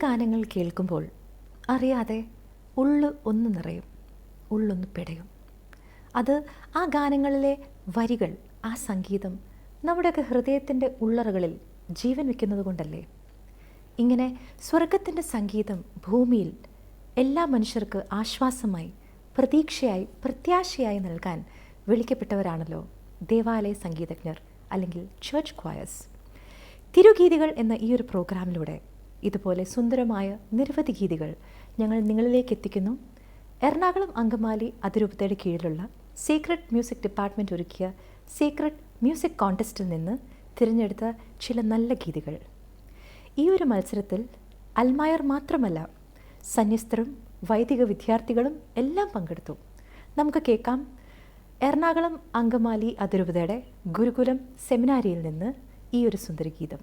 ഗാനങ്ങൾ കേൾക്കുമ്പോൾ അറിയാതെ ഉള്ളു ഒന്ന് നിറയും, ഉള്ളൊന്ന് പിടയും. അത് ആ ഗാനങ്ങളിലെ വരികൾ, ആ സംഗീതം നമ്മുടെയൊക്കെ ഹൃദയത്തിൻ്റെ ഉള്ളറകളിൽ ജീവൻ വയ്ക്കുന്നത് കൊണ്ടല്ലേ? ഇങ്ങനെ സ്വർഗത്തിൻ്റെ സംഗീതം ഭൂമിയിൽ എല്ലാ മനുഷ്യർക്ക് ആശ്വാസമായി, പ്രതീക്ഷയായി, പ്രത്യാശയായി നൽകാൻ വിളിക്കപ്പെട്ടവരാണല്ലോ ദേവാലയ സംഗീതജ്ഞർ അല്ലെങ്കിൽ ചർച്ച് ക്വയേഴ്സ്. തിരുഗീതികൾ എന്ന ഈ ഒരു പ്രോഗ്രാമിലൂടെ ഇതുപോലെ സുന്ദരമായ നിരവധി ഗീതികൾ ഞങ്ങൾ നിങ്ങളിലേക്ക് എത്തിക്കുന്നു. എറണാകുളം അങ്കമാലി അതിരൂപതയുടെ കീഴിലുള്ള സീക്രട്ട് മ്യൂസിക് ഡിപ്പാർട്ട്മെൻറ്റ് ഒരുക്കിയ സീക്രട്ട് മ്യൂസിക് കോൺടെസ്റ്റിൽ നിന്ന് തിരഞ്ഞെടുത്ത ചില നല്ല ഗീതികൾ. ഈ ഒരു മത്സരത്തിൽ അൽമായർ മാത്രമല്ല, സന്യസ്തരും വൈദിക വിദ്യാർത്ഥികളും എല്ലാം പങ്കെടുത്തു. നമുക്ക് കേൾക്കാം എറണാകുളം അങ്കമാലി അതിരൂപതയുടെ ഗുരുകുലം സെമിനാരിയിൽ നിന്ന് ഈ ഒരു സുന്ദരഗീതം.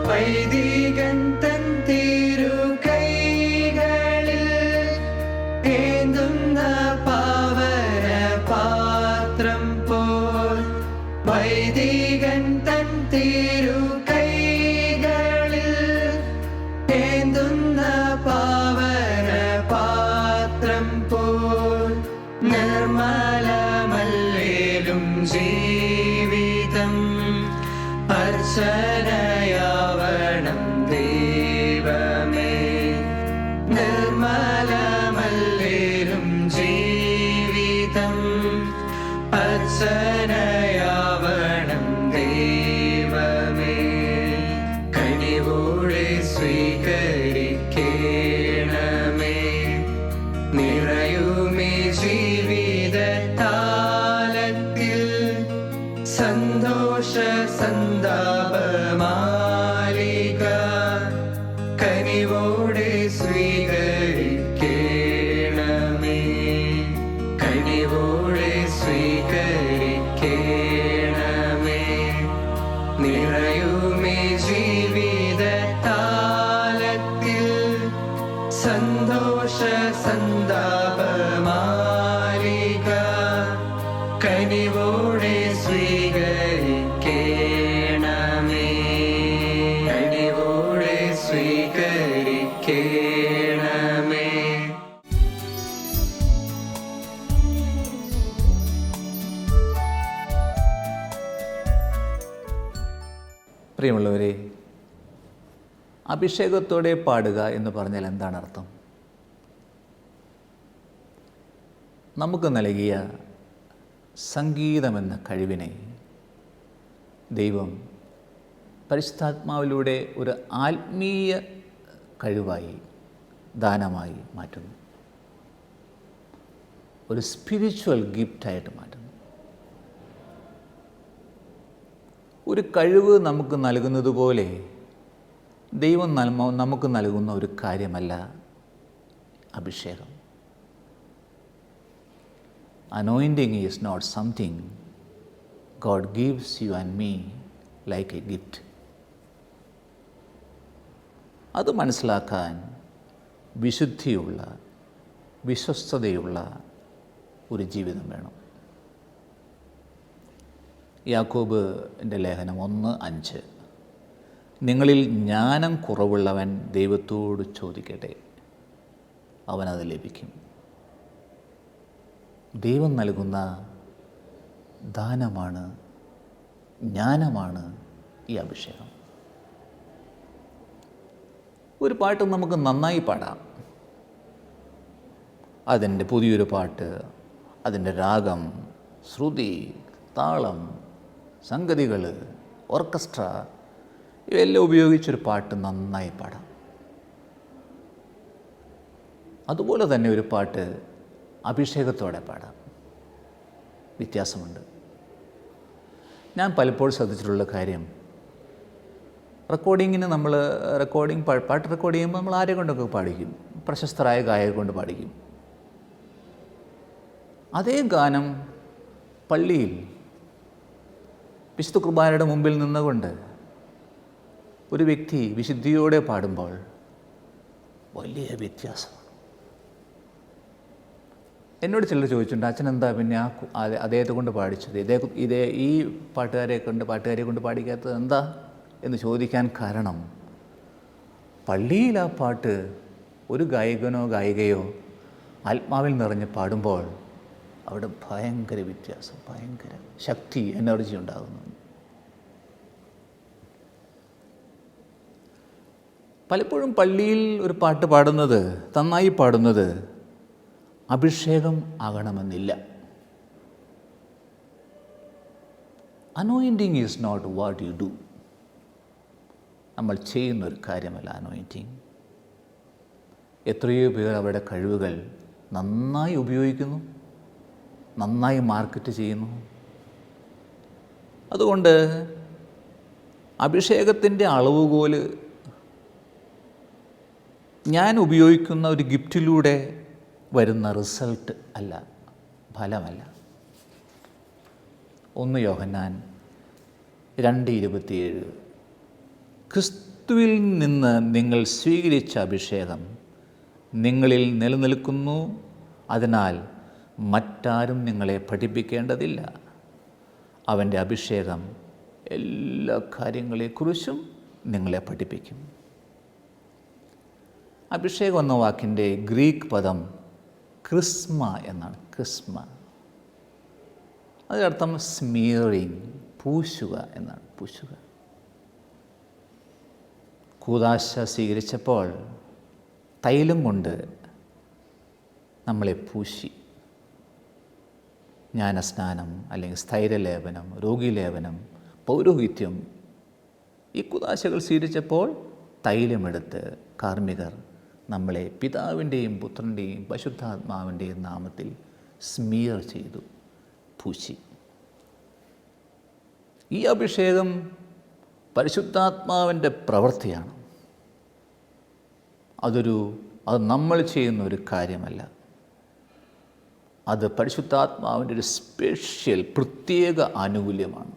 വൈദികൻ തൻ തിരു കൈകളിൽ ഏന്തുന്ന പാവന പാത്രം പോൽ, വൈദികൻ തൻ തിരു കൈകളിൽ ഏന്തുന്ന പാവന പാത്രം പോൽ, നിർമ്മലമല്ലേലും ജീവിതം അർച്ചനയാവണം ദൈവമേ. നിർമ്മലമല്ലേലും ജീവിതം അർച്ചനയാവണം ദൈവമേ. കനിവോടെ സ്വീകരിക്കണമേ, നിറയുമേ ജീവിത താലത്തിൽ സന്തോഷ സന്താപമാലിക. കനിവോടെ സ്വീകരിക്കണമേ, കനിവോടെ സ്വീകരിക്കണമേ, നിറയുമേ ജീവിത താലത്തിൽ സന്തോഷ സന്താപമാലിക. കനിവോടെ സ്വീകരിക്കണമേ, കനിവോടെ സ്വീകരിക്കണമേ. പ്രിയമുള്ളവരെ, അഭിഷേകത്തോടെ പാടുക എന്ന് പറഞ്ഞാൽ എന്താണ് അർത്ഥം? നമുക്ക് നൽകിയ സംഗീതമെന്ന കഴിവിനെ ദൈവം പരിശുദ്ധാത്മാവിലൂടെ ഒരു ആത്മീയ കഴിവായി, ദാനമായി മാറ്റുന്നു. ഒരു സ്പിരിച്വൽ ഗിഫ്റ്റായിട്ട് മാറ്റുന്നു. ഒരു കഴിവ് നമുക്ക് നൽകുന്നത് പോലെ ദൈവം നമുക്ക് നൽകുന്ന ഒരു കാര്യമല്ല അഭിഷേകം. Anointing is not something God gives you and me like a gift. അത് മനസ്സിലാക്കാൻ വിശുദ്ധിയുള്ള, വിശ്വസ്തതയുള്ള ഒരു ജീവിതം വേണം. യാക്കോബിൻ്റെ ലേഖനം 1:5, നിങ്ങളിൽ ജ്ഞാനം കുറവുള്ളവൻ ദൈവത്തോട് ചോദിക്കട്ടെ, അവനത് ലഭിക്കും. ദൈവം നൽകുന്ന ദാനമാണ്, ജ്ഞാനമാണ് ഈ അഭിഷേകം. ഒരു പാട്ട് നമുക്ക് നന്നായി പാടാം. അതിൻ്റെ പുതിയൊരു പാട്ട്, അതിൻ്റെ രാഗം, ശ്രുതി, താളം, സംഗതികൾ, ഓർക്കസ്ട്ര ഇവയെല്ലാം ഉപയോഗിച്ചൊരു പാട്ട് നന്നായി പാടാം. അതുപോലെ തന്നെ ഒരു പാട്ട് അഭിഷേകത്തോടെ പാടാം. വ്യത്യാസമുണ്ട്. ഞാൻ പലപ്പോഴും ശ്രദ്ധിച്ചിട്ടുള്ള കാര്യം, റെക്കോർഡിങ്ങിന് നമ്മൾ പാട്ട് റെക്കോർഡ് ചെയ്യുമ്പോൾ നമ്മൾ ആരെ കൊണ്ടൊക്കെ പാടിക്കും, പ്രശസ്തരായ ഗായകരെ കൊണ്ട് പാടിക്കും. അതേ ഗാനം പള്ളിയിൽ വിശുദ്ധ കുർബാനയുടെ മുമ്പിൽ നിന്നുകൊണ്ട് ഒരു വ്യക്തി വിശുദ്ധിയോടെ പാടുമ്പോൾ വലിയ വ്യത്യാസമാണ്. എന്നോട് ചിലർ ചോദിച്ചിട്ടുണ്ട്, അച്ഛൻ എന്താ പിന്നെ അദ്ദേഹത്തെ കൊണ്ട് പാടിച്ചത്, ഈ പാട്ടുകാരെ കൊണ്ട് പാടിക്കാത്തത് എന്താ എന്ന് ചോദിക്കാൻ കാരണം, പള്ളിയിൽ ആ പാട്ട് ഒരു ഗായകനോ ഗായികയോ ആത്മാവിൽ നിറഞ്ഞ് പാടുമ്പോൾ അവിടെ ഭയങ്കര വ്യത്യാസം, ഭയങ്കര ശക്തി, എനർജി ഉണ്ടാകുന്നു. പലപ്പോഴും പള്ളിയിൽ ഒരു പാട്ട് പാടുന്നത്, നന്നായി പാടുന്നത് അഭിഷേകം ആകണമെന്നില്ല. Anointing is not what you do. നമ്മൾ ചെയ്യുന്നൊരു കാര്യമല്ല അനോയിൻറ്റിങ്. എത്രയോ പേർ അവരുടെ കഴിവുകൾ നന്നായി ഉപയോഗിക്കുന്നു, നന്നായി മാർക്കറ്റ് ചെയ്യുന്നു. അതുകൊണ്ട് അഭിഷേകത്തിൻ്റെ അളവുകോല് ഞാൻ ഉപയോഗിക്കുന്ന ഒരു ഗിഫ്റ്റിലൂടെ വരുന്ന റിസൾട്ട് അല്ല, ഫലമല്ല. 1 യോഹന്നാൻ 2:27, ക്രിസ്തുവിൽ നിന്ന് നിങ്ങൾ സ്വീകരിച്ച അഭിഷേകം നിങ്ങളിൽ നിലനിൽക്കുന്നു, അതിനാൽ മറ്റാരും നിങ്ങളെ പഠിപ്പിക്കേണ്ടതില്ല. അവൻ്റെ അഭിഷേകം എല്ലാ കാര്യങ്ങളെക്കുറിച്ചും നിങ്ങളെ പഠിപ്പിക്കും. അഭിഷേകം എന്ന വാക്കിൻ്റെ ഗ്രീക്ക് പദം ക്രിസ്മ എന്നാണ്. ക്രിസ്മ, അതിനർത്ഥം സ്മിയറിങ്, പൂശുക എന്നാണ്. പൂശുക. കൂദാശ സ്വീകരിച്ചപ്പോൾ തൈലം കൊണ്ട് നമ്മളെ പൂശി. ജ്ഞാനസ്നാനം അല്ലെങ്കിൽ സ്ഥൈര്യലേപനം, രോഗീലേപനം, പൗരോഹിത്യം, ഈ കൂദാശകൾ സ്വീകരിച്ചപ്പോൾ തൈലമെടുത്ത് കാർമ്മികർ നമ്മളെ പിതാവിൻ്റെയും പുത്രൻ്റെയും പരിശുദ്ധാത്മാവിൻ്റെയും നാമത്തിൽ സ്മിയർ ചെയ്തു, പൂശി. ഈ അഭിഷേകം പരിശുദ്ധാത്മാവിൻ്റെ പ്രവൃത്തിയാണ്. അത് നമ്മൾ ചെയ്യുന്ന ഒരു കാര്യമല്ല. അത് പരിശുദ്ധാത്മാവിൻ്റെ ഒരു സ്പെഷ്യൽ, പ്രത്യേക ആനുകൂല്യമാണ്.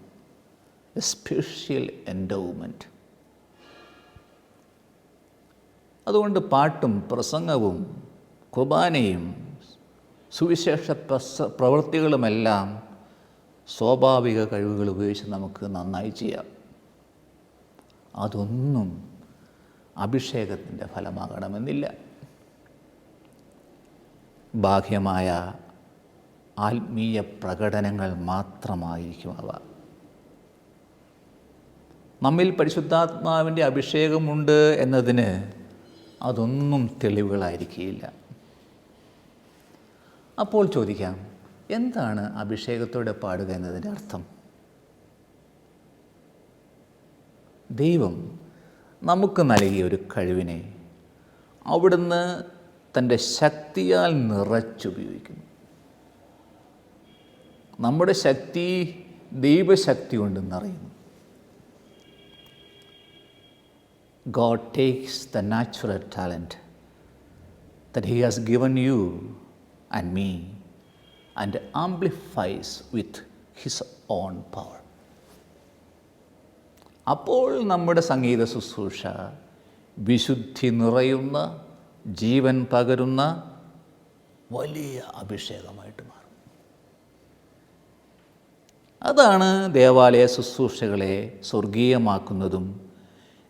A special endowment. അതുകൊണ്ട് പാട്ടും പ്രസംഗവും കുർബാനയും സുവിശേഷ പ്രവൃത്തികളുമെല്ലാം സ്വാഭാവിക കഴിവുകൾ ഉപയോഗിച്ച് നമുക്ക് നന്നായി ചെയ്യാം. അതൊന്നും അഭിഷേകത്തിൻ്റെ ഫലമാകണമെന്നില്ല. ബാഹ്യമായ ആത്മീയ പ്രകടനങ്ങൾ മാത്രമായിരിക്കും അവ. നമ്മിൽ പരിശുദ്ധാത്മാവിൻ്റെ അഭിഷേകമുണ്ട് എന്നതിന് അതൊന്നും തെളിവുകളായിരിക്കില്ല. അപ്പോൾ ചോദിക്കാം, എന്താണ് അഭിഷേകത്തോടെ പാടുക എന്നതിൻ്റെ അർത്ഥം? ദൈവം നമുക്ക് നൽകിയ ഒരു കഴിവിനെ അവിടുന്ന് തൻ്റെ ശക്തിയാൽ നിറച്ചുപയോഗിക്കുന്നു. നമ്മുടെ ശക്തി ദൈവശക്തി കൊണ്ട് നിറയുന്നു. God takes the natural talent that He has given you and me and amplifies with His own power. അപ്പോൾ നമ്മുടെ സംഗീത ശുശ്രൂഷ വിശുദ്ധി നിറയുന്ന ജീവൻ പകരുന്ന വലിയ അഭിഷേകമായിട്ട് മാറും. അതാണ് ദേവാലയ ശുശ്രൂഷകളെ സ്വർഗീയമാക്കുന്നതും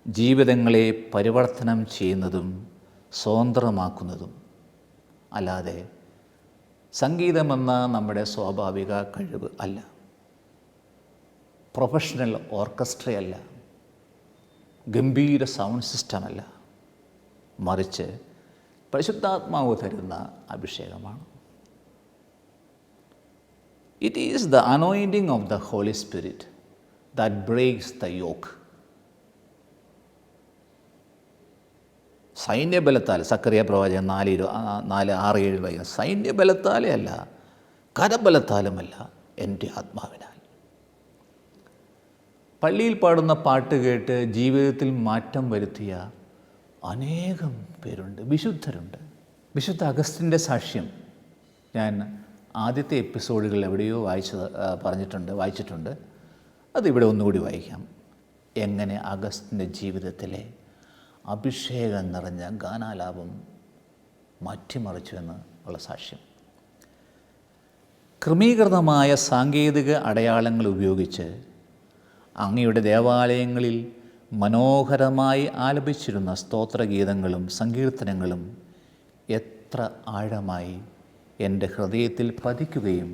ജീവിതങ്ങളെ പരിവർത്തനം ചെയ്യുന്നതും സ്വതന്ത്രമാക്കുന്നതും. അല്ലാതെ സംഗീതമെന്ന നമ്മുടെ സ്വാഭാവിക കഴിവ് അല്ല, പ്രൊഫഷണൽ ഓർക്കസ്ട്രയല്ല, ഗംഭീര സൗണ്ട് സിസ്റ്റമല്ല, മറിച്ച് പരിശുദ്ധാത്മാവ് തരുന്ന അഭിഷേകമാണ്. It is the anointing of the holy spirit that breaks the yoke. സൈന്യബലത്താൽ, സക്കറിയ പ്രവാചകൻ 4:6-7 സൈന്യബലത്താലേ അല്ല, കരബലത്താലുമല്ല, എൻ്റെ ആത്മാവിനാൽ. പള്ളിയിൽ പാടുന്ന പാട്ട് കേട്ട് ജീവിതത്തിൽ മാറ്റം വരുത്തിയ അനേകം പേരുണ്ട്, വിശുദ്ധരുണ്ട്. വിശുദ്ധ അഗസ്റ്റിൻ്റെ സാക്ഷ്യം ഞാൻ ആദ്യത്തെ എപ്പിസോഡുകളിൽ എവിടെയോ വായിച്ചിട്ടുണ്ട്. അതിവിടെ ഒന്നുകൂടി വായിക്കാം. എങ്ങനെ അഗസ്റ്റിൻ്റെ ജീവിതത്തിലെ അഭിഷേകം നിറഞ്ഞ ഗാനാലാപം മാറ്റിമറിച്ചു എന്ന് ഉള്ള സാക്ഷ്യം. ക്രമീകൃതമായ സാങ്കേതിക അടയാളങ്ങൾ ഉപയോഗിച്ച് അങ്ങയുടെ ദേവാലയങ്ങളിൽ മനോഹരമായി ആലപിച്ചിരുന്ന സ്തോത്രഗീതങ്ങളും സങ്കീർത്തനങ്ങളും എത്ര ആഴമായി എൻ്റെ ഹൃദയത്തിൽ പതിക്കുകയും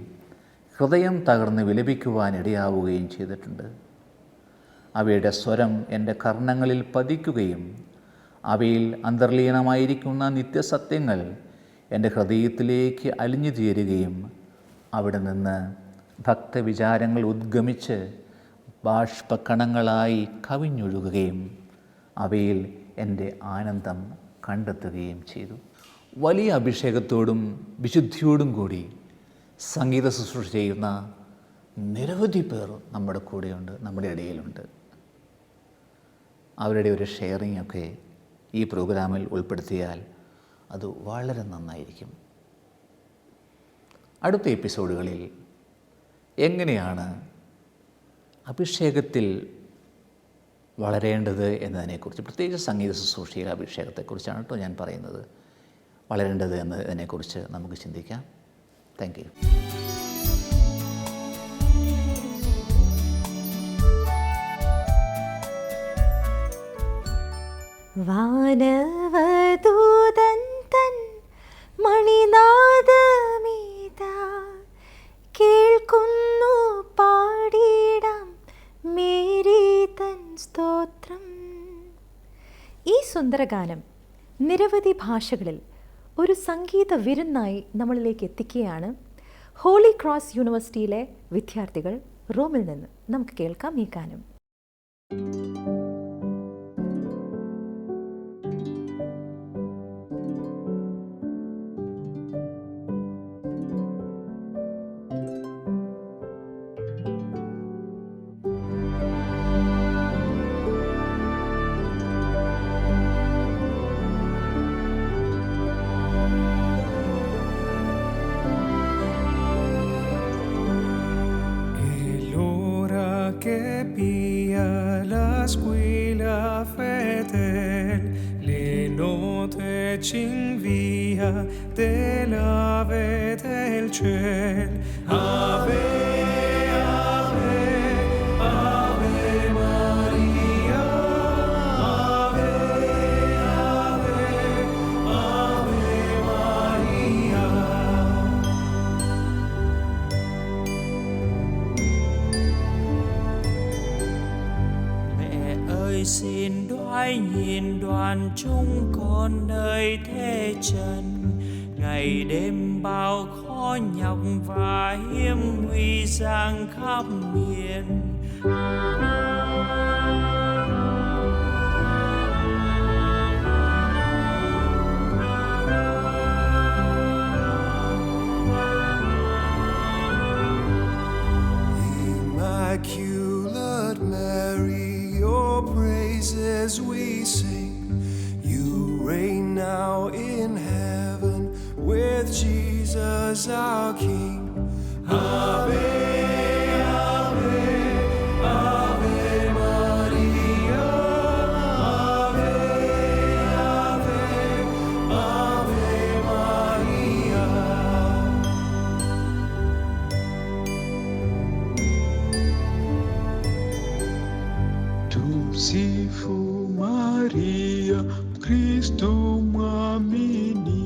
ഹൃദയം തകർന്ന് വിലപിക്കുവാനിടയാവുകയും ചെയ്തിട്ടുണ്ട്. അവയുടെ സ്വരം എൻ്റെ കർണങ്ങളിൽ പതിക്കുകയും അവയിൽ അന്തർലീനമായിരിക്കുന്ന നിത്യസത്യങ്ങൾ എൻ്റെ ഹൃദയത്തിലേക്ക് അലിഞ്ഞു ചേരുകയും അവിടെ നിന്ന് ഭക്തവിചാരങ്ങൾ ഉദ്ഗമിച്ച് ബാഷ്പക്കണങ്ങളായി കവിഞ്ഞൊഴുകുകയും അവയിൽ എൻ്റെ ആനന്ദം കണ്ടെത്തുകയും ചെയ്തു. വലിയ അഭിഷേകത്തോടും വിശുദ്ധിയോടും കൂടി സംഗീത ശുശ്രൂഷ ചെയ്യുന്ന നിരവധി പേർ നമ്മുടെ കൂടെയുണ്ട്, നമ്മുടെ ഇടയിലുണ്ട്. അവരുടെ ഒരു ഷെയറിംഗ് ഒക്കെ ഈ പ്രോഗ്രാമിൽ ഉൾപ്പെടുത്തിയാൽ അത് വളരെ നന്നായിരിക്കും. അടുത്ത എപ്പിസോഡുകളിൽ എങ്ങനെയാണ് അഭിഷേകത്തിൽ വളരേണ്ടത് എന്നതിനെക്കുറിച്ച്, പ്രത്യേകിച്ച് സംഗീത ശുശ്രൂഷയിൽ അഭിഷേകത്തെക്കുറിച്ചാണ് കേട്ടോ ഞാൻ പറയുന്നത്, വളരേണ്ടത് എന്നതിനെക്കുറിച്ച് നമുക്ക് ചിന്തിക്കാം. Thank you. വാനവദൂതൻ തൻ മണിനാദമീതാ കേൾക്കുന്നു, പാടിടാം മേരി തൻ സ്തോത്രം. ഈ സുന്ദരഗാനം നിരവധി ഭാഷകളിൽ ഒരു സംഗീത വിരുന്നായി നമ്മളിലേക്ക് എത്തിക്കുകയാണ് ഹോളി ക്രോസ് യൂണിവേഴ്സിറ്റിയിലെ വിദ്യാർത്ഥികൾ റോമിൽ നിന്ന്. നമുക്ക് കേൾക്കാം ഈ ഗാനം. Que pilla la squilla fedel, le note cinvia dell'ave del ciel. Ave, ave, ave Maria, ave, ave, ave Maria. Xin đoái nhìn đoàn chúng con nơi thế trần, ngày đêm bao khó nhọc và hiểm nguy giang khắp miền. Immaculate Mary, your praises we sing. You reign now in heaven with Jesus our King. Ave, ave, ave Maria, ave, ave, ave Tumsifu Maria, Kristo mwamini,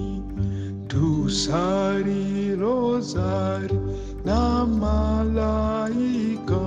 tusali rozari na malaika.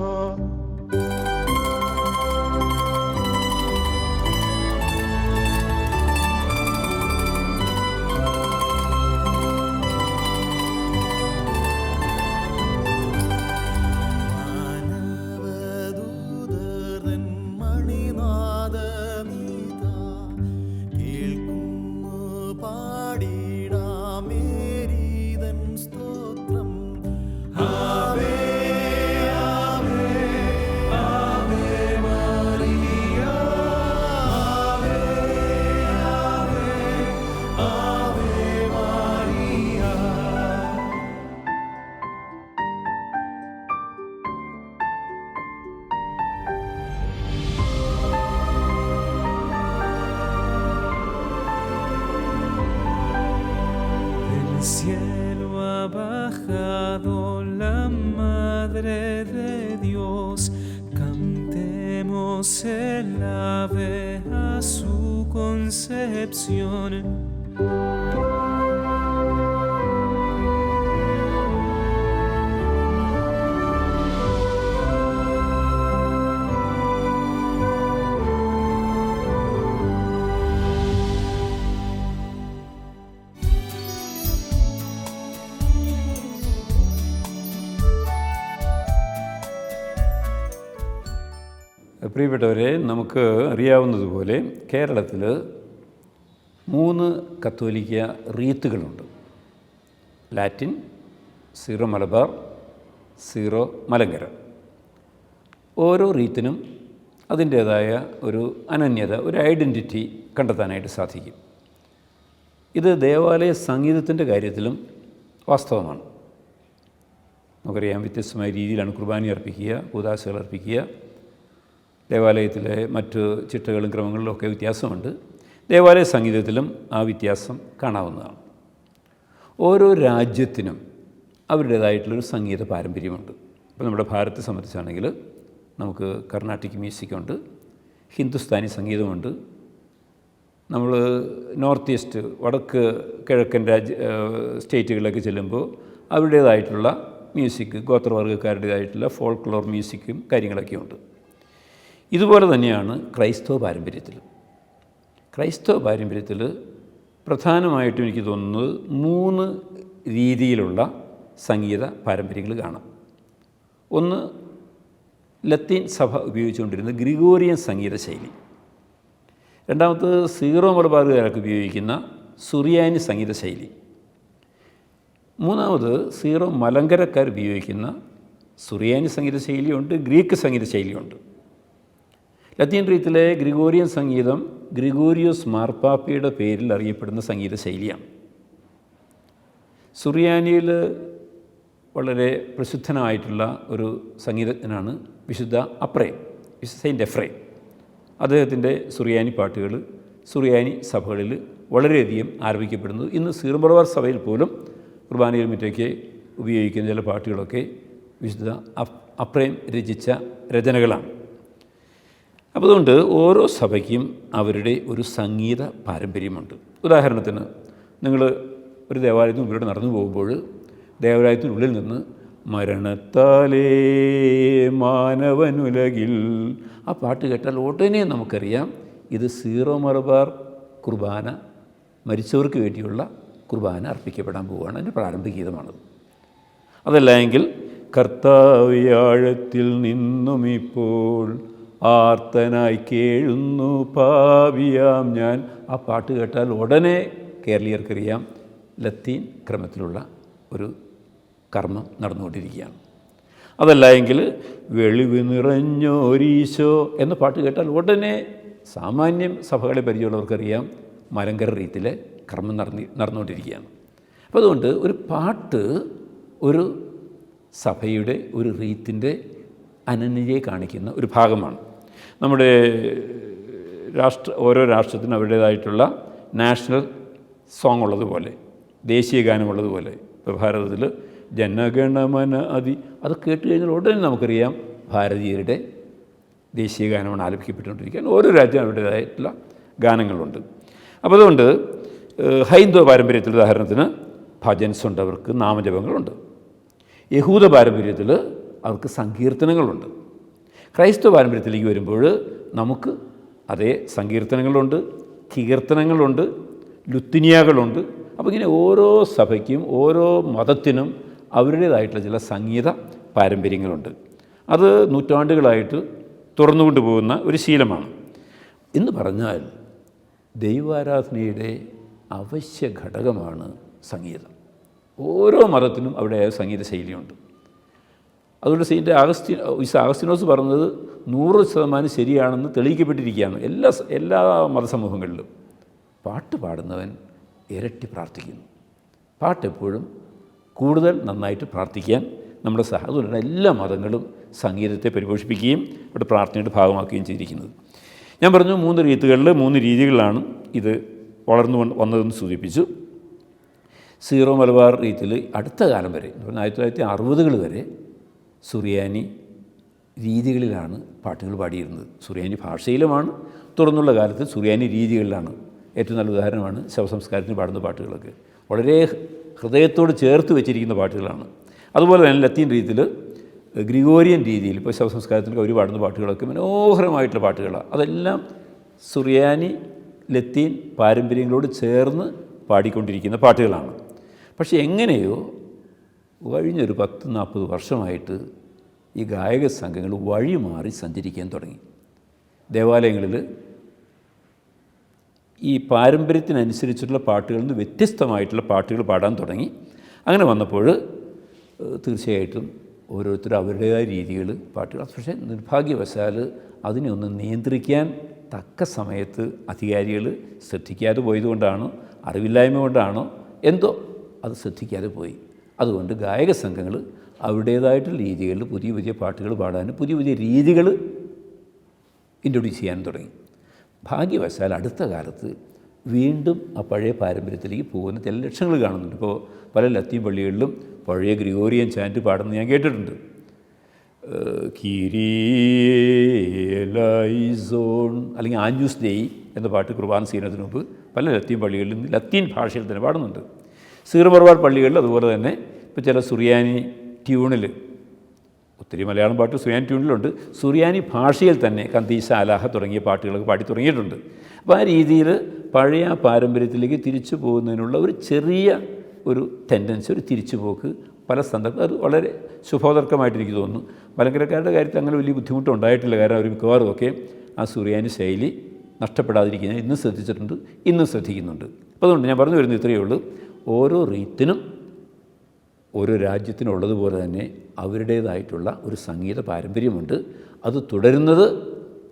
Cielo ha bajado la Madre de Dios, cantemos el ave a su concepción. പ്രിയപ്പെട്ടവരെ, നമുക്ക് അറിയാവുന്നതുപോലെ കേരളത്തിൽ 3 കത്തോലിക്ക റീത്തുകളുണ്ട്. Latin, Syro Malabar, Syro Malankara. ഓരോ റീത്തിനും അതിൻ്റേതായ ഒരു അനന്യത, ഒരു ഐഡൻറ്റിറ്റി കണ്ടെത്താനായിട്ട് സാധിക്കും. ഇത് ദേവാലയ സംഗീതത്തിൻ്റെ കാര്യത്തിലും വാസ്തവമാണ്. നമുക്കറിയാം, വ്യത്യസ്തമായ രീതിയിലാണ് കുർബാന അർപ്പിക്കുക, കൂദാശകൾ അർപ്പിക്കുക. ദേവാലയത്തിലെ മറ്റ് ചിട്ടകളും ക്രമങ്ങളിലും ഒക്കെ വ്യത്യാസമുണ്ട്. ദേവാലയ സംഗീതത്തിലും ആ വ്യത്യാസം കാണാവുന്നതാണ്. ഓരോ രാജ്യത്തിനും അവരുടേതായിട്ടുള്ളൊരു സംഗീത പാരമ്പര്യമുണ്ട്. ഇപ്പോൾ നമ്മുടെ ഭാരതത്തെ സംബന്ധിച്ചാണെങ്കിൽ നമുക്ക് കർണാട്ടിക് മ്യൂസിക്കുണ്ട്, ഹിന്ദുസ്ഥാനി സംഗീതമുണ്ട്. നമ്മൾ നോർത്ത് ഈസ്റ്റ്, വടക്ക് കിഴക്കൻ സ്റ്റേറ്റുകളിലേക്ക് ചെല്ലുമ്പോൾ അവരുടേതായിട്ടുള്ള മ്യൂസിക്, ഗോത്രവർഗ്ഗക്കാരുടേതായിട്ടുള്ള ഫോൾക്ലോർ മ്യൂസിക്കും കാര്യങ്ങളൊക്കെ ഉണ്ട്. ഇതുപോലെ തന്നെയാണ് ക്രൈസ്തവ പാരമ്പര്യത്തിൽ. ക്രൈസ്തവ പാരമ്പര്യത്തിൽ പ്രധാനമായിട്ടും എനിക്ക് തോന്നുന്നത് 3 രീതിയിലുള്ള സംഗീത പാരമ്പര്യങ്ങൾ കാണാം. ഒന്ന്, ലത്തീൻ സഭ ഉപയോഗിച്ചുകൊണ്ടിരുന്ന ഗ്രിഗോറിയൻ സംഗീത ശൈലി. രണ്ടാമത്തത്, സീറോ മലബാറുകാർക്ക് ഉപയോഗിക്കുന്ന സുറിയാനി സംഗീത ശൈലി. മൂന്നാമത്, സീറോ മലങ്കരക്കാർ ഉപയോഗിക്കുന്ന സുറിയാനി സംഗീത ശൈലിയുണ്ട്, ഗ്രീക്ക് സംഗീത ശൈലിയുണ്ട്. ലത്തീൻ റീത്തിലെ ഗ്രിഗോറിയൻ സംഗീതം ഗ്രിഗോരിയോസ് മാർപ്പാപ്പയുടെ പേരിൽ അറിയപ്പെടുന്ന സംഗീത ശൈലിയാണ്. സുറിയാനിയിൽ വളരെ പ്രസിദ്ധനായിട്ടുള്ള ഒരു സംഗീതജ്ഞനാണ് വിശുദ്ധ അപ്രേം, സെയിൻറ്റ് എഫ്രേം. അദ്ദേഹത്തിൻ്റെ സുറിയാനി പാട്ടുകൾ സുറിയാനി സഭകളിൽ വളരെയധികം ആരംഭിക്കപ്പെടുന്നു. ഇന്ന് സീറോ മലബാർ സഭയിൽ പോലും കുർബാനയിൽ മറ്റൊക്കെ ഉപയോഗിക്കുന്ന ചില പാട്ടുകളൊക്കെ വിശുദ്ധ അപ്രേം രചിച്ച രചനകളാണ്. അപ്പോൾ അതുകൊണ്ട് ഓരോ സഭയ്ക്കും അവരുടെ ഒരു സംഗീത പാരമ്പര്യമുണ്ട്. ഉദാഹരണത്തിന്, നിങ്ങൾ ഒരു ദേവാലയത്തിന് മുമ്പിലൂടെ നടന്നു പോകുമ്പോൾ ദേവാലയത്തിനുള്ളിൽ നിന്ന് മരണത്താലേ മാനവനുലകിൽ ആ പാട്ട് കേട്ടാൽ ഉടനെ നമുക്കറിയാം ഇത് സീറോ മലബാർ കുർബാന, മരിച്ചവർക്ക് വേണ്ടിയുള്ള കുർബാന അർപ്പിക്കപ്പെടാൻ പോവുകയാണ്. അതിൻ്റെ പ്രാരംഭിക ഗീതമാണത്. അതല്ല എങ്കിൽ കർത്താവ്യാഴത്തിൽ നിന്നും ഇപ്പോൾ ആർത്തനായി കേഴുന്നു പാപിയാം ഞാൻ, ആ പാട്ട് കേട്ടാൽ ഉടനെ കേരളീയർക്കറിയാം ലത്തീൻ ക്രമത്തിലുള്ള ഒരു കർമ്മം നടന്നുകൊണ്ടിരിക്കുകയാണ്. അതല്ല എങ്കിൽ വെളിവ് നിറഞ്ഞോരീശോ എന്ന പാട്ട് കേട്ടാൽ ഉടനെ സാമാന്യം സഭകളെ പരിചയമുള്ളവർക്കറിയാം മലങ്കര റീത്തിലെ കർമ്മം നടന്നുകൊണ്ടിരിക്കുകയാണ്. അപ്പോൾ അതുകൊണ്ട് ഒരു പാട്ട് ഒരു സഭയുടെ ഒരു റീത്തിൻ്റെ അനന്യതയെ കാണിക്കുന്ന ഒരു ഭാഗമാണ്. നമ്മുടെ ഓരോ രാഷ്ട്രത്തിനും അവരുടേതായിട്ടുള്ള നാഷണൽ സോങ് ഉള്ളതുപോലെ, ദേശീയ ഗാനമുള്ളതുപോലെ, ഇപ്പോൾ ഭാരതത്തിൽ ജനഗണമന അത് കേട്ട് കഴിഞ്ഞാൽ ഉടനെ നമുക്കറിയാം ഭാരതീയരുടെ ദേശീയ ഗാനമാണ് ആലപിക്കപ്പെട്ടുകൊണ്ടിരിക്കുക. ഓരോ രാജ്യം അവരുടേതായിട്ടുള്ള ഗാനങ്ങളുണ്ട്. അപ്പോൾ അതുകൊണ്ട് ഹൈന്ദവ പാരമ്പര്യത്തിൽ ഉദാഹരണത്തിന് ഭജൻസ് ഉണ്ട്, അവർക്ക് നാമജപങ്ങളുണ്ട്. യഹൂദ പാരമ്പര്യത്തിൽ അവർക്ക് സങ്കീർത്തനങ്ങളുണ്ട്. ക്രൈസ്തവ പാരമ്പര്യത്തിലേക്ക് വരുമ്പോൾ നമുക്ക് അതേ സങ്കീർത്തനങ്ങളുണ്ട്, കീർത്തനങ്ങളുണ്ട്, ലുത്തിനിയകളുണ്ട്. അപ്പോൾ ഇങ്ങനെ ഓരോ സഭയ്ക്കും ഓരോ മതത്തിനും അവരുടേതായിട്ടുള്ള ചില സംഗീത പാരമ്പര്യങ്ങളുണ്ട്. അത് നൂറ്റാണ്ടുകളായിട്ട് തുറന്നുകൊണ്ടു പോകുന്ന ഒരു ശീലമാണ്. എന്ന് പറഞ്ഞാൽ ദൈവാരാധനയുടെ അവശ്യ ഘടകമാണ് സംഗീതം. ഓരോ മതത്തിനും അവിടെയായ സംഗീത ശൈലിയുണ്ട്. അതുകൊണ്ട് അഗസ്തീനോസ് പറഞ്ഞത് 100% ശരിയാണെന്ന് തെളിയിക്കപ്പെട്ടിരിക്കുകയാണ്. എല്ലാ മതസമൂഹങ്ങളിലും പാട്ട് പാടുന്നവൻ ഇരട്ടി പ്രാർത്ഥിക്കുന്നു. പാട്ടെപ്പോഴും കൂടുതൽ നന്നായിട്ട് പ്രാർത്ഥിക്കാൻ നമ്മുടെ അതുകൊണ്ടാണ് എല്ലാ മതങ്ങളും സംഗീതത്തെ പരിപോഷിപ്പിക്കുകയും അവിടെ പ്രാർത്ഥനയുടെ ഭാഗമാക്കുകയും ചെയ്തിരിക്കുന്നത്. ഞാൻ പറഞ്ഞു 3 റീത്തുകളിൽ 3 രീതികളിലാണ് ഇത് വളർന്നു വന്നതെന്ന് സൂചിപ്പിച്ചു. സീറോ മലബാർ റീത്തിൽ അടുത്ത കാലം വരെ 1960 വരെ സുറിയാനി രീതികളിലാണ് പാട്ടുകൾ പാടിയിരുന്നത്. സുറിയാനി ഭാഷയിലുമാണ്, തുറന്നുള്ള കാലത്ത് സുറിയാനി രീതികളിലാണ്. ഏറ്റവും നല്ല ഉദാഹരണമാണ് ശവസംസ്കാരത്തിന് പാടുന്ന പാട്ടുകളൊക്കെ. വളരെ ഹൃദയത്തോട് ചേർത്ത് വെച്ചിരിക്കുന്ന പാട്ടുകളാണ്. അതുപോലെ തന്നെ ലത്തീൻ രീതിയിൽ, ഗ്രിഗോറിയൻ രീതിയിൽ ഇപ്പോൾ ശവസംസ്കാരത്തിന് അവർ പാടുന്ന പാട്ടുകളൊക്കെ മനോഹരമായിട്ടുള്ള പാട്ടുകളാണ്. അതെല്ലാം സുറിയാനി ലത്തീൻ പാരമ്പര്യങ്ങളോട് ചേർന്ന് പാടിക്കൊണ്ടിരിക്കുന്ന പാട്ടുകളാണ്. പക്ഷേ എങ്ങനെയോ കഴിഞ്ഞൊരു 10-40 വർഷമായിട്ട് ഈ ഗായക സംഘങ്ങൾ വഴി മാറി സഞ്ചരിക്കാൻ തുടങ്ങി. ദേവാലയങ്ങളിൽ ഈ പാരമ്പര്യത്തിനനുസരിച്ചുള്ള പാട്ടുകളിൽ നിന്ന് വ്യത്യസ്തമായിട്ടുള്ള പാട്ടുകൾ പാടാൻ തുടങ്ങി. അങ്ങനെ വന്നപ്പോൾ തീർച്ചയായിട്ടും ഓരോരുത്തരും അവരുടേതായ രീതികൾ പാട്ടുകൾ. പക്ഷേ നിർഭാഗ്യവശാൽ അതിനെ ഒന്ന് നിയന്ത്രിക്കാൻ തക്ക സമയത്ത് അധികാരികൾ ശ്രദ്ധിക്കാതെ പോയതുകൊണ്ടാണോ അറിവില്ലായ്മ കൊണ്ടാണോ എന്തോ അത് ശ്രദ്ധിക്കാതെ പോയി. അതുകൊണ്ട് ഗായക സംഘങ്ങൾ അവരുടേതായിട്ടുള്ള രീതികളിൽ പുതിയ പുതിയ പാട്ടുകൾ പാടാനും പുതിയ പുതിയ രീതികൾ ഇൻട്രൊഡ്യൂസ് ചെയ്യാനും തുടങ്ങി. ഭാഗ്യവശാൽ അടുത്ത കാലത്ത് വീണ്ടും ആ പഴയ പാരമ്പര്യത്തിലേക്ക് പോകുന്ന ചില ലക്ഷങ്ങൾ കാണുന്നുണ്ട്. ഇപ്പോൾ പല ലത്തീൻ പള്ളികളിലും പഴയ ഗ്രിഗോറിയൻ ചാൻറ്റ് പാടുന്നത് ഞാൻ കേട്ടിട്ടുണ്ട്. കീരിയലൈസോൺ അല്ലെങ്കിൽ ആഞ്ജൂസ് ഡേയി എന്ന പാട്ട് കുർബാന ചെയ്യുന്നതിന് മുമ്പ് പല ലത്തീൻ പള്ളികളിലും ലത്തീൻ ഭാഷയിൽ തന്നെ പാടുന്നുണ്ട്. സീറോ മലബാർ പള്ളികളിൽ അതുപോലെ തന്നെ ഇപ്പോൾ ചില സുറിയാനി ട്യൂണിൽ, ഒത്തിരി മലയാളം പാട്ട് സുറിയാനി ട്യൂണിലുണ്ട്, സുറിയാനി ഭാഷയിൽ തന്നെ കന്തീശ, അലാഹ തുടങ്ങിയ പാട്ടുകളൊക്കെ പാടി തുടങ്ങിയിട്ടുണ്ട്. അപ്പോൾ ആ രീതിയിൽ പഴയ പാരമ്പര്യത്തിലേക്ക് തിരിച്ചു പോകുന്നതിനുള്ള ഒരു ചെറിയ ഒരു ടെൻഡൻസി, ഒരു തിരിച്ചുപോക്ക് പല സന്ദർഭം അത് വളരെ ശുഭോദർക്കമായിട്ട് എനിക്ക് തോന്നുന്നു. മലങ്കരക്കാരുടെ കാര്യത്തിൽ അങ്ങനെ വലിയ ബുദ്ധിമുട്ടുണ്ടായിട്ടില്ല. കാരണം അവർ മിക്കവാറും ഒക്കെ ആ സുറിയാനി ശൈലി നഷ്ടപ്പെടാതിരിക്കുന്നത് ഇന്നും ശ്രദ്ധിച്ചിട്ടുണ്ട്, ഇന്നും ശ്രദ്ധിക്കുന്നുണ്ട്. അപ്പോൾ അതുകൊണ്ട് ഞാൻ പറഞ്ഞു വരുന്നത് ഇത്രയേ ഉള്ളൂ. ഓരോ റീത്തിനും ഓരോ രാജ്യത്തിനുള്ളതുപോലെ തന്നെ അവരുടേതായിട്ടുള്ള ഒരു സംഗീത പാരമ്പര്യമുണ്ട്. അത് തുടരുന്നത്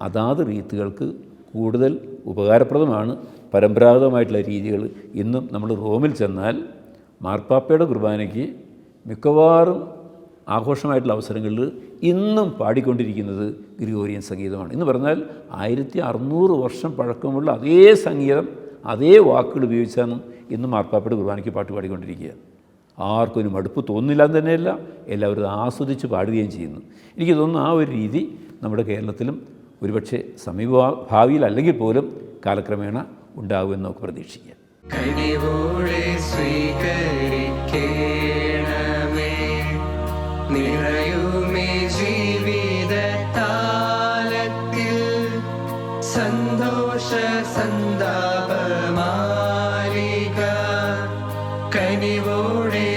അതാത് റീത്തുകൾക്ക് കൂടുതൽ ഉപകാരപ്രദമാണ്. പരമ്പരാഗതമായിട്ടുള്ള രീതികൾ ഇന്നും നമ്മൾ റോമിൽ ചെന്നാൽ മാർപ്പാപ്പയുടെ കുർബാനയ്ക്ക് മിക്കവാറും ആഘോഷമായിട്ടുള്ള അവസരങ്ങളിൽ ഇന്നും പാടിക്കൊണ്ടിരിക്കുന്നത് ഗ്രിഗോറിയൻ സംഗീതമാണ്. എന്ന് പറഞ്ഞാൽ 1600 വർഷം പഴക്കമുള്ള അതേ സംഗീതം, അതേ വാക്കുകൾ ഉപയോഗിച്ചാണ് ഇന്നും മാർപ്പാപ്പയുടെ കുർബാനയ്ക്ക് പാട്ട് പാടിക്കൊണ്ടിരിക്കുക. ആർക്കും ഒരു മടുപ്പ് തോന്നില്ല എന്ന് തന്നെയല്ല, എല്ലാവരും ആസ്വദിച്ച് പാടുകയും ചെയ്യുന്നു. എനിക്ക് തോന്നുന്നു ആ ഒരു രീതി നമ്മുടെ കേരളത്തിലും ഒരുപക്ഷെ സമീപഭാവിയിൽ അല്ലെങ്കിൽ പോലും കാലക്രമേണ ഉണ്ടാകുമെന്ന് നമുക്ക് പ്രതീക്ഷിക്കാം. കനിവോടെ സ്വീകരിക്കണമേ, നിറയുമേ ജീവിത താലത്തിൽ സന്തോഷ സന്താപമാലിക, കനിവോടെ